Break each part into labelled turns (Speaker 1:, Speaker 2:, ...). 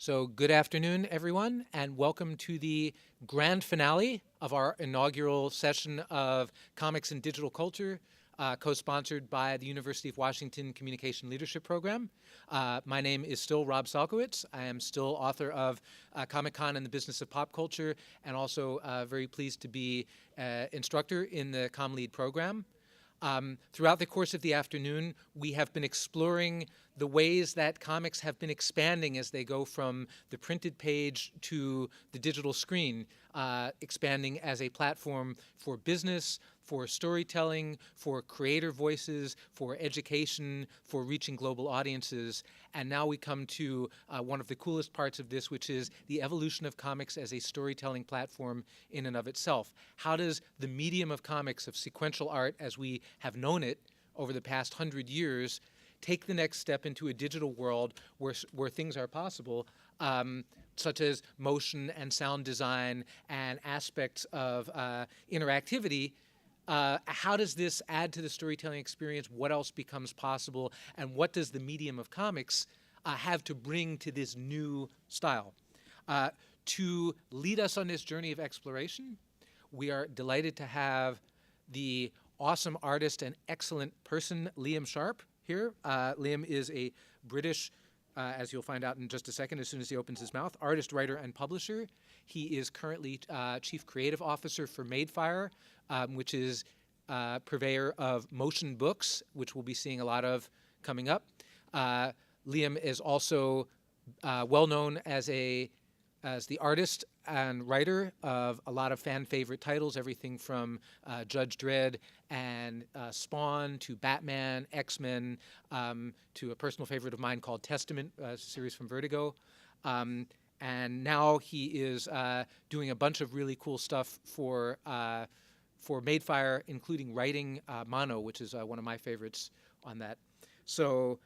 Speaker 1: So good afternoon, everyone, and welcome to the grand finale of our inaugural session of Comics and Digital Culture, co-sponsored by the University of Washington Communication Leadership Program. My name is still Rob Salkwotz. I am still author of Comicon and the Business of Pop Culture, and also very pleased to be instructor in the Comm Lead program. Throughout the course of the afternoon, we have been exploring the ways that comics have been expanding as they go from the printed page to the digital screen, expanding as a platform for business, for storytelling, for creator voices, for education, for reaching global audiences. And now we come to one of the coolest parts of this, which is the evolution of comics as a storytelling platform in and of itself. How does the medium of comics, of sequential art as we have known it over the past 100 years, take the next step into a digital world where things are possible, such as motion and sound design and aspects of interactivity? How does this add to the storytelling experience? What else becomes possible? And what does the medium of comics have to bring to this new style? To lead us on this journey of exploration, we are delighted to have the awesome artist and excellent person, Liam Sharp, here. Liam is a British, as you'll find out in just a second as soon as he opens his mouth, artist, writer, and publisher. He is currently Chief Creative Officer for Madefire, which is purveyor of motion books, which we'll be seeing a lot of coming up. Liam is also well known as the artist and writer of a lot of fan favorite titles, everything from Judge Dredd and Spawn to Batman, X-Men, to a personal favorite of mine called Testament, a series from Vertigo. And now he is doing a bunch of really cool stuff for Madefire, including writing Mono, which is one of my favorites on that. So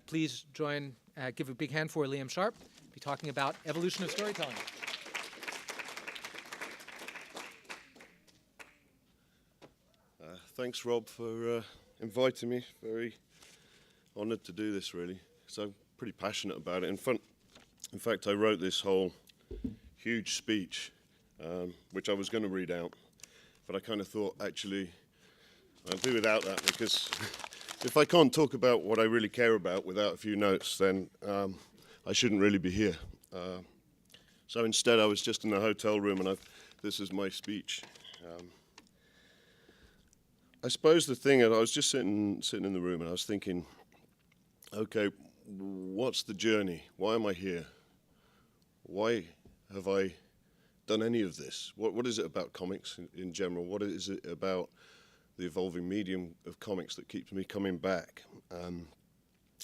Speaker 1: please join, give a big hand for Liam Sharp, be talking about evolution of storytelling.
Speaker 2: Thanks, Rob, for inviting me. Very honored to do this, really. So I'm pretty passionate about it. In fact, I wrote this whole huge speech, which I was going to read out, but I kind of thought, actually, I'll do without that, because if I can't talk about what I really care about without a few notes, then I shouldn't really be here. So instead, I was just in a hotel room, and this is my speech. I suppose the thing is, I was just sitting in the room, and I was thinking, okay, what's the journey? Why am I here? Why have I done any of this? What is it about comics in general? What is it about the evolving medium of comics that keeps me coming back and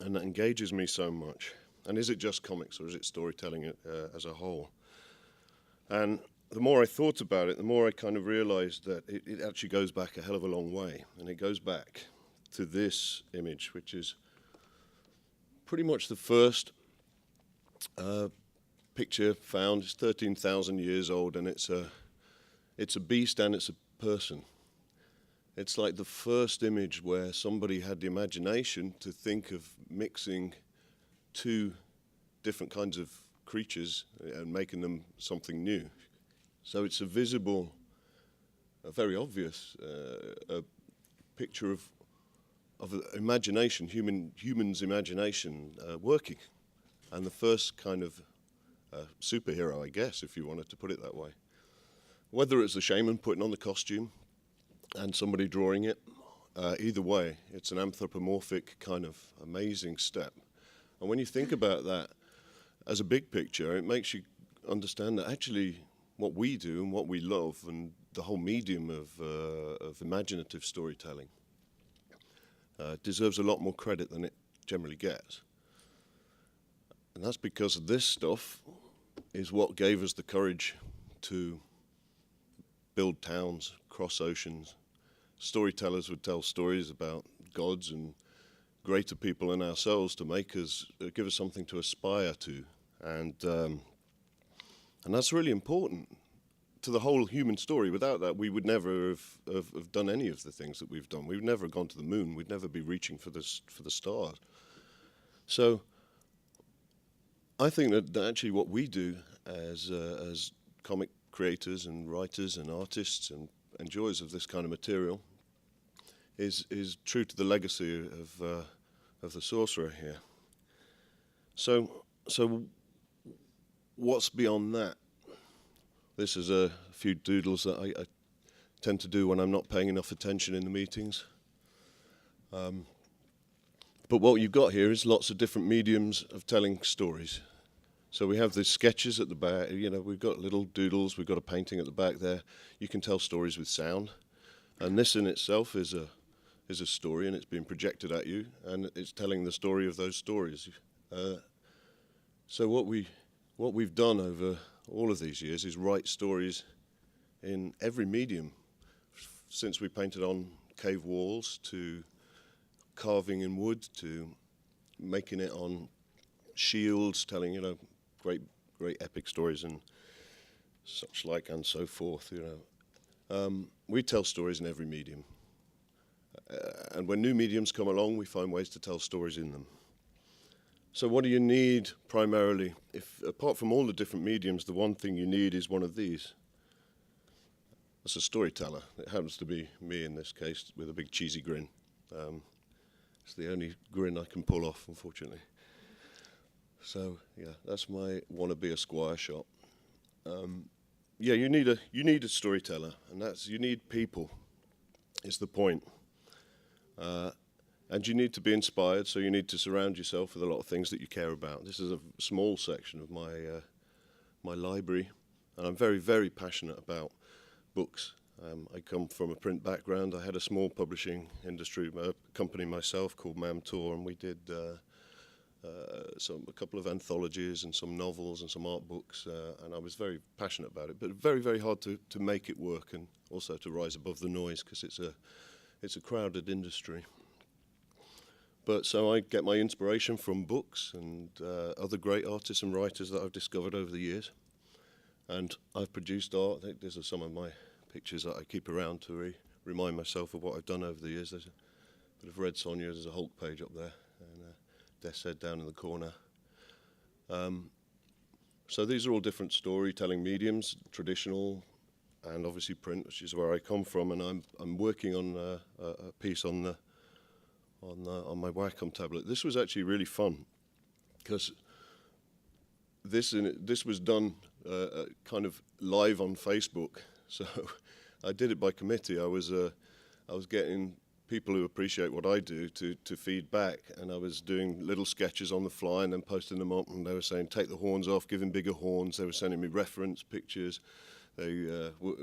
Speaker 2: that engages me so much? And is it just comics, or is it storytelling as a whole? And the more I thought about it, the more I kind of realized that it actually goes back a hell of a long way. And it goes back to this image, which is pretty much the first picture found. It's 13,000 years old, and it's a beast and it's a person. It's like the first image where somebody had the imagination to think of mixing two different kinds of creatures and making them something new. So it's a visible, a very obvious a picture of imagination, humans' imagination working, and the first kind of superhero, I guess, if you wanted to put it that way. Whether it's a shaman putting on the costume and somebody drawing it, either way, it's an anthropomorphic kind of amazing step. And when you think about that as a big picture, it makes you understand that actually what we do and what we love and the whole medium of imaginative storytelling deserves a lot more credit than it generally gets. And that's because this stuff is what gave us the courage to build towns, cross oceans. Storytellers would tell stories about gods and greater people than ourselves to make us, give us something to aspire to. And that's really important to the whole human story. Without that, we would never have done any of the things that we've done. We've never gone to the moon. We'd never be reaching for the stars. So I think that actually what we do as comic creators and writers and artists and enjoyers of this kind of material is true to the legacy of the sorcerer here. So what's beyond that? This is a few doodles that I tend to do when I'm not paying enough attention in the meetings. But what you've got here is lots of different mediums of telling stories. So we have the sketches at the back, we've got little doodles, we've got a painting at the back there. You can tell stories with sound. And this in itself is a story, and it's being projected at you, and it's telling the story of those stories. So what we've done over all of these years is write stories in every medium, since we painted on cave walls to carving in wood to making it on shields, telling great epic stories and such like and so forth. We tell stories in every medium, and when new mediums come along, we find ways to tell stories in them. So what do you need primarily? If apart from all the different mediums, the one thing you need is one of these. That's a storyteller. It happens to be me in this case, with a big cheesy grin. It's the only grin I can pull off, unfortunately. So yeah, that's my wannabe a squire shot. Yeah, you need a storyteller, and you need people. Is the point. And you need to be inspired, so you need to surround yourself with a lot of things that you care about. This is a small section of my library, and I'm very, very passionate about books. I come from a print background. I had a small publishing industry company myself called Mamtor, and we did a couple of anthologies and some novels and some art books, and I was very passionate about it, but very, very hard to make it work, and also to rise above the noise, because it's a crowded industry. But so I get my inspiration from books and other great artists and writers that I've discovered over the years. And I've produced art. I think these are some of my pictures that I keep around to remind myself of what I've done over the years. There's a bit of Red Sonja, there's a Hulk page up there, and Death's Head down in the corner. So these are all different storytelling mediums, traditional and obviously print, which is where I come from. And I'm working on a piece on my Wacom tablet. This was actually really fun, because this was done kind of live on Facebook. So I did it by committee. I was getting people who appreciate what I do to feed back, and I was doing little sketches on the fly and then posting them up, and they were saying, take the horns off, give him bigger horns. They were sending me reference pictures. They were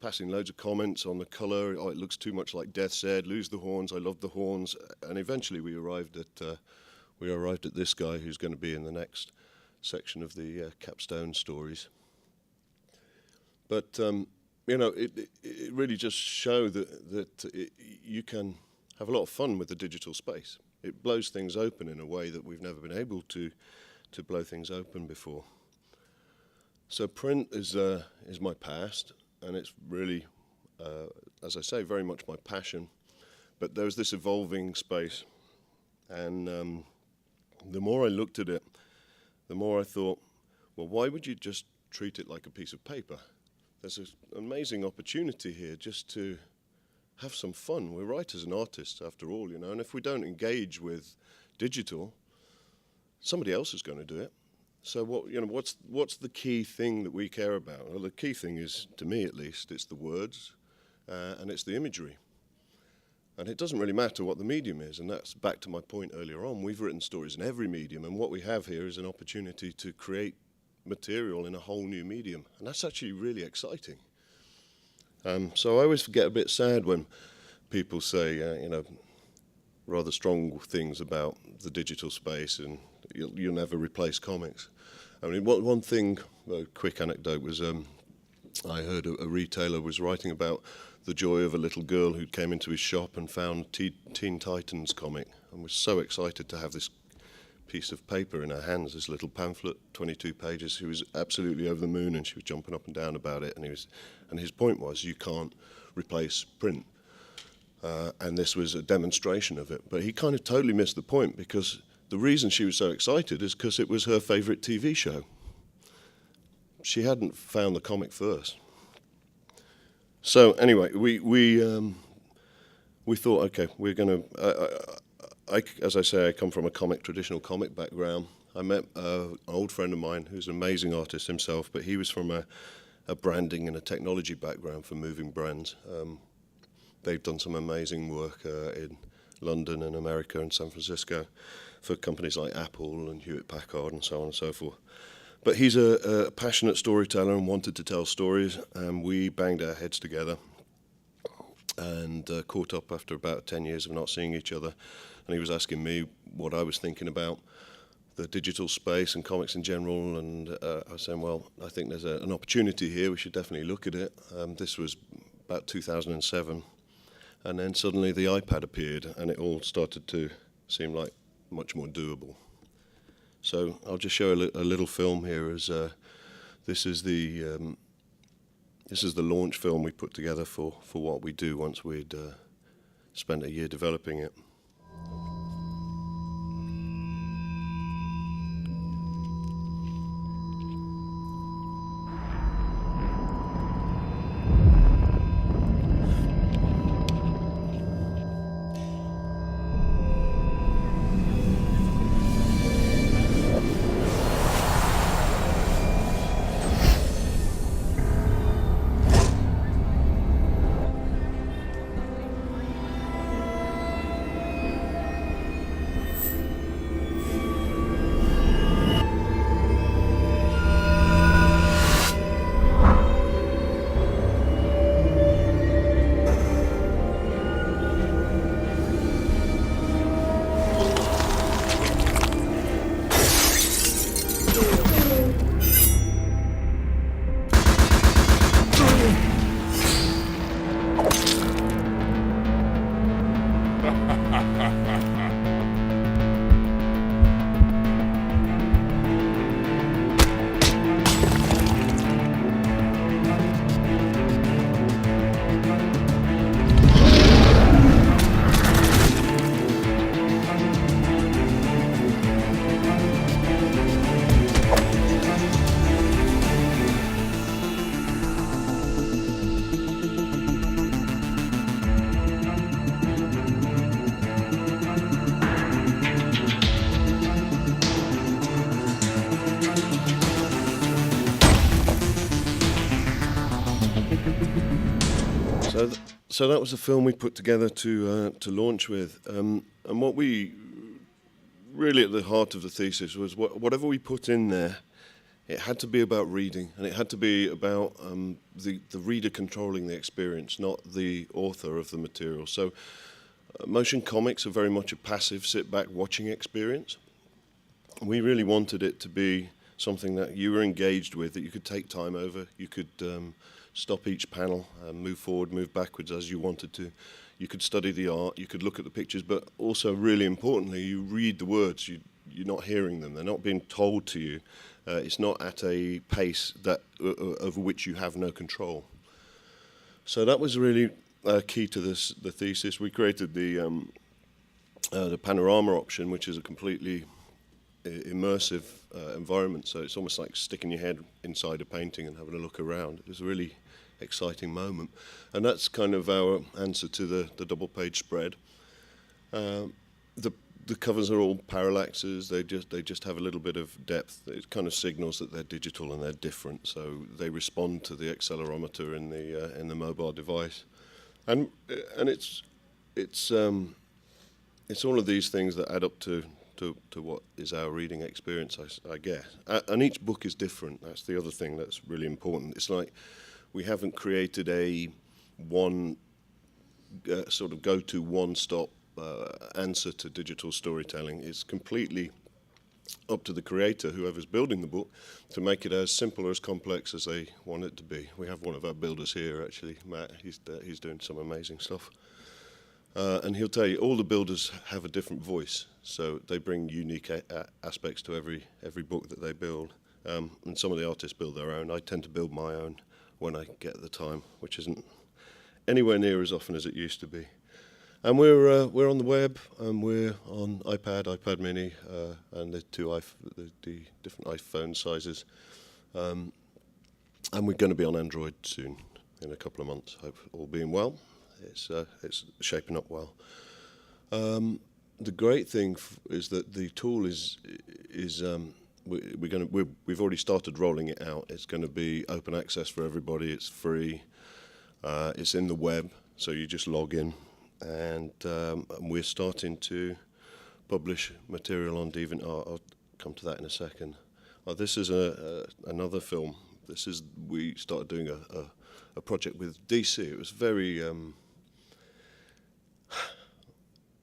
Speaker 2: passing loads of comments on the colour. Oh, it looks too much like Death's Head. Lose the horns. I love the horns. And eventually we arrived at this guy who's going to be in the next section of the capstone stories. But it really just showed that you can have a lot of fun with the digital space. It blows things open in a way that we've never been able to blow things open before. So print is my past, and it's really, as I say, very much my passion. But there's this evolving space, and the more I looked at it, the more I thought, well, why would you just treat it like a piece of paper? There's an amazing opportunity here just to have some fun. We're writers and artists, after all, and if we don't engage with digital, somebody else is going to do it. So what's the key thing that we care about? Well, the key thing is, to me at least, it's the words and it's the imagery. And it doesn't really matter what the medium is, and that's back to my point earlier on. We've written stories in every medium, and what we have here is an opportunity to create material in a whole new medium, and that's actually really exciting. So I always get a bit sad when people say, rather strong things about the digital space, and you'll never replace comics. I mean, one thing, a quick anecdote, was I heard a retailer was writing about the joy of a little girl who came into his shop and found Teen Titans comic, and was so excited to have this piece of paper in her hands, this little pamphlet, 22 pages. She was absolutely over the moon, and she was jumping up and down about it. And his point was, you can't replace print. And this was a demonstration of it. But he kind of totally missed the point, because the reason she was so excited is because it was her favorite TV show. She hadn't found the comic first. So anyway, we thought, okay, we're going to. As I say, I come from a traditional comic background. I met an old friend of mine who's an amazing artist himself, but he was from a branding and a technology background for moving brands. They've done some amazing work in London and America and San Francisco for companies like Apple and Hewlett-Packard and so on and so forth. But he's a passionate storyteller and wanted to tell stories, and we banged our heads together and caught up after about 10 years of not seeing each other. And he was asking me what I was thinking about the digital space and comics in general, and I was saying, well, I think there's an opportunity here, we should definitely look at it. This was about 2007, and then suddenly the iPad appeared, and it all started to seem like much more doable. So I'll just show a little film here. As this is the launch film we put together for what we do once we'd spent a year developing it. So that was the film we put together to launch with, and what we really at the heart of the thesis was whatever we put in there, it had to be about reading, and it had to be about the reader controlling the experience, not the author of the material. So motion comics are very much a passive, sit-back watching experience. We really wanted it to be something that you were engaged with, that you could take time over, you could stop each panel, move forward, move backwards as you wanted to. You could study the art, you could look at the pictures, but also really importantly, you read the words. You're not hearing them, they're not being told to you. It's not at a pace that over which you have no control. So that was really key to the thesis. We created the panorama option, which is a completely immersive environment, so it's almost like sticking your head inside a painting and having a look around. It was a really exciting moment, and that's kind of our answer to the double page spread. The covers are all parallaxes. They just have a little bit of depth. It kind of signals that they're digital and they're different, so they respond to the accelerometer in the mobile device, and it's all of these things that add up to what is our reading experience, I guess. And each book is different. That's the other thing that's really important. It's like we haven't created a sort of go-to one-stop answer to digital storytelling. It's completely up to the creator, whoever's building the book, to make it as simple or as complex as they want it to be. We have one of our builders here, actually, Matt. He's doing some amazing stuff. And he'll tell you, all the builders have a different voice, so they bring unique aspects to every book that they build. And some of the artists build their own. I tend to build my own when I get the time, which isn't anywhere near as often as it used to be. And we're on the web, and we're on iPad, iPad Mini, and the the different iPhone sizes. And we're going to be on Android soon, in a couple of months, hope all being well. It's shaping up well. The great thing is that the tool we've already started rolling it out. It's going to be open access for everybody. It's free. It's in the web, so you just log in, and we're starting to publish material on DeviantArt. I'll come to that in a second. This is another film. We started doing a project with DC. It was very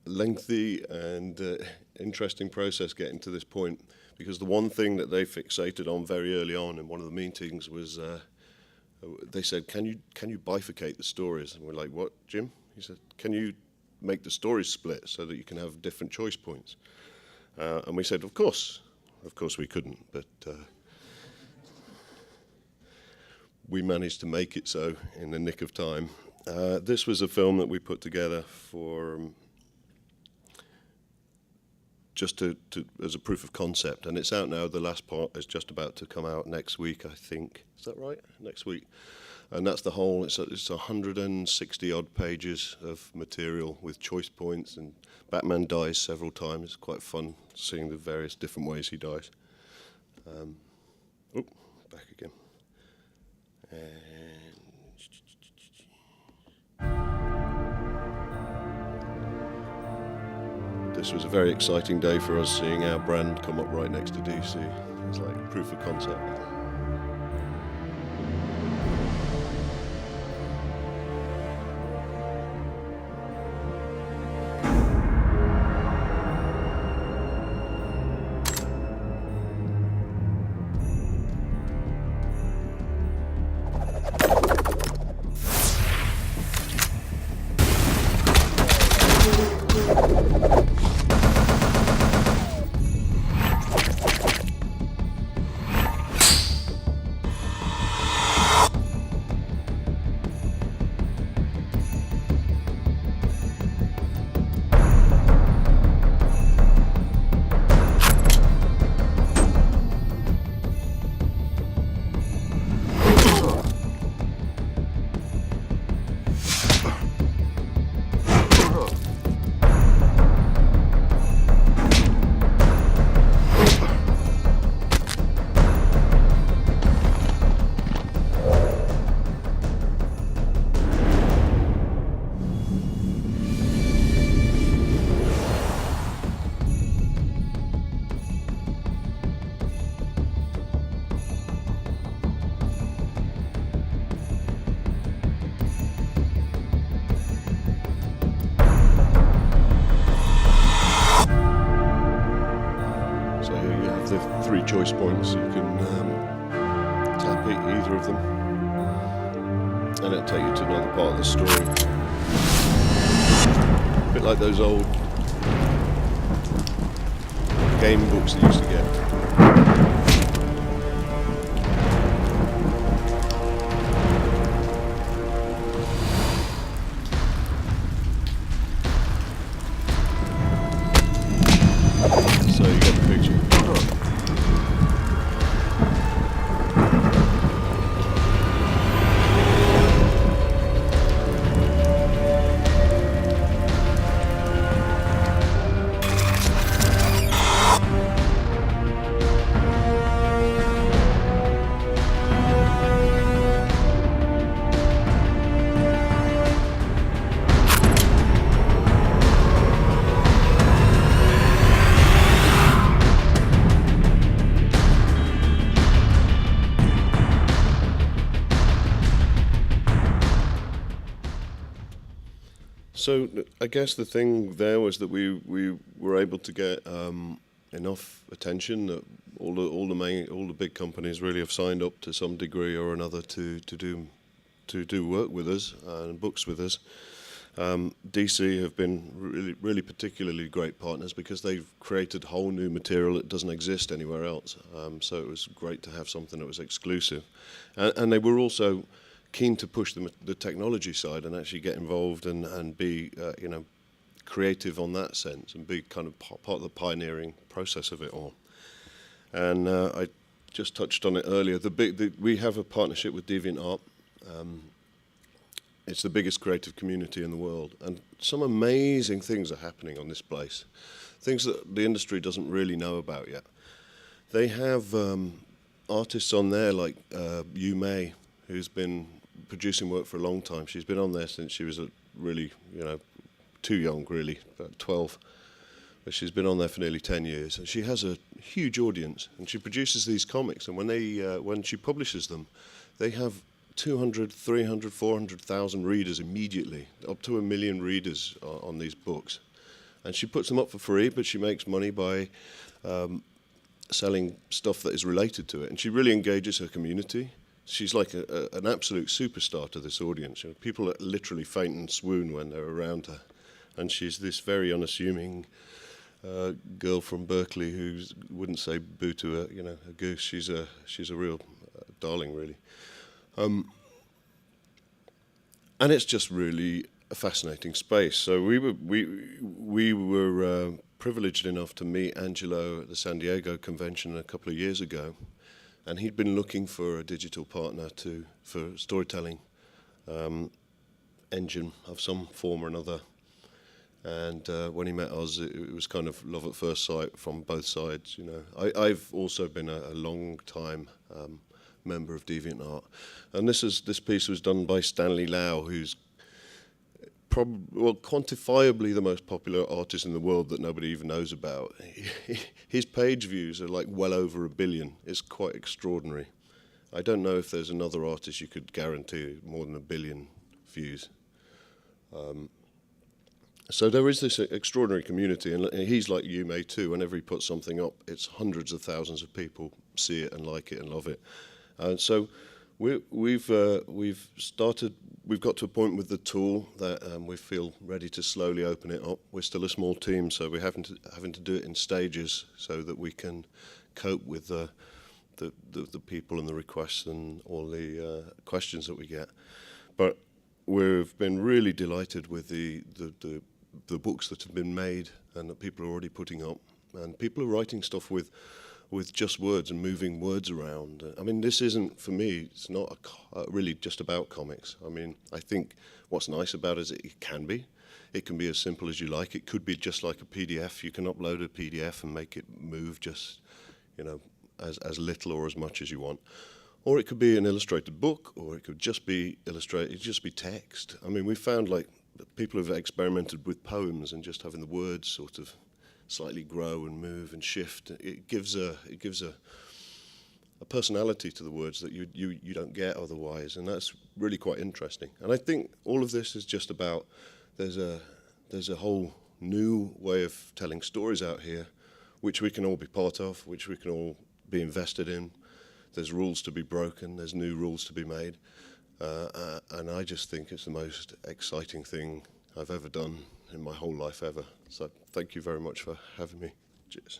Speaker 2: lengthy and interesting process getting to this point, because the one thing that they fixated on very early on in one of the meetings was they said, can you bifurcate the stories? And we're like, what, Jim? He said, can you make the stories split so that you can have different choice points? And we said, of course we couldn't, but we managed to make it so in the nick of time. This was a film that we put together for just as a proof of concept, and it's out now. The last part is just about to come out next week, I think. Is that right? Next week. And that's the whole. It's 160 odd pages of material with choice points, and Batman dies several times. It's quite fun seeing the various different ways he dies. Back again. This was a very exciting day for us, seeing our brand come up right next to DC. It's like proof of concept. Choice points, you can tap either of them, and it'll take you to another part of the story. A bit like those old game books that you used to get. So you get the picture. So I guess the thing there was that we were able to get enough attention that all the big companies really have signed up to some degree or another to do work with us and books with us. DC have been really particularly great partners because they've created whole new material that doesn't exist anywhere else. So it was great to have something that was exclusive, and they were also keen to push the technology side and actually get involved and be creative on that sense and be kind of part of the pioneering process of it all. And I just touched on it earlier. We have a partnership with DeviantArt. It's the biggest creative community in the world, and some amazing things are happening on this place, things that the industry doesn't really know about yet. They have artists on there like Yu Mei, who's been producing work for a long time. She's been on there since she was really, too young, really, about 12. But she's been on there for nearly 10 years, and she has a huge audience, and she produces these comics, and when she publishes them, they have 200, 300, 400,000 readers immediately, up to 1 million readers on these books. And she puts them up for free, but she makes money by selling stuff that is related to it. And she really engages her community. She's like an absolute superstar to this audience. People literally faint and swoon when they're around her. And she's this very unassuming girl from Berkeley who wouldn't say boo to a goose. She's a real darling, really. And it's just really a fascinating space. So we were privileged enough to meet Angelo at the San Diego convention a couple of years ago, and he'd been looking for a digital partner for storytelling engine of some form or another. And when he met us, it was kind of love at first sight from both sides. I've also been a long time member of DeviantArt, and this piece was done by Stanley Lau, who's quantifiably the most popular artist in the world that nobody even knows about. His page views are like well over 1 billion. It's quite extraordinary. I don't know if there's another artist you could guarantee more than 1 billion views. So there is this extraordinary community, and he's like you, May, too. Whenever he puts something up, it's hundreds of thousands of people see it and like it and love it. And so we've got to a point with the tool that we feel ready to slowly open it up. We're still a small team, so we're having to do it in stages so that we can cope with the people and the requests and all the questions that we get. But we've been really delighted with the books that have been made and that people are already putting up, and people are writing stuff with just words and moving words around. I mean, this isn't, for me, it's not really just about comics. I mean, I think what's nice about it is it can be. It can be as simple as you like. It could be just like a PDF. You can upload a PDF and make it move just, as little or as much as you want. Or it could be an illustrated book, or it could just be illustrated, it could just be text. I mean, we found like people have experimented with poems and just having the words sort of slightly grow and move and shift. It gives a personality to the words that you don't get otherwise, and that's really quite interesting. And I think all of this is just about there's a whole new way of telling stories out here, which we can all be part of, which we can all be invested in. There's rules to be broken. There's new rules to be made, and I just think it's the most exciting thing I've ever done in my whole life ever. So thank you very much for having me. Cheers.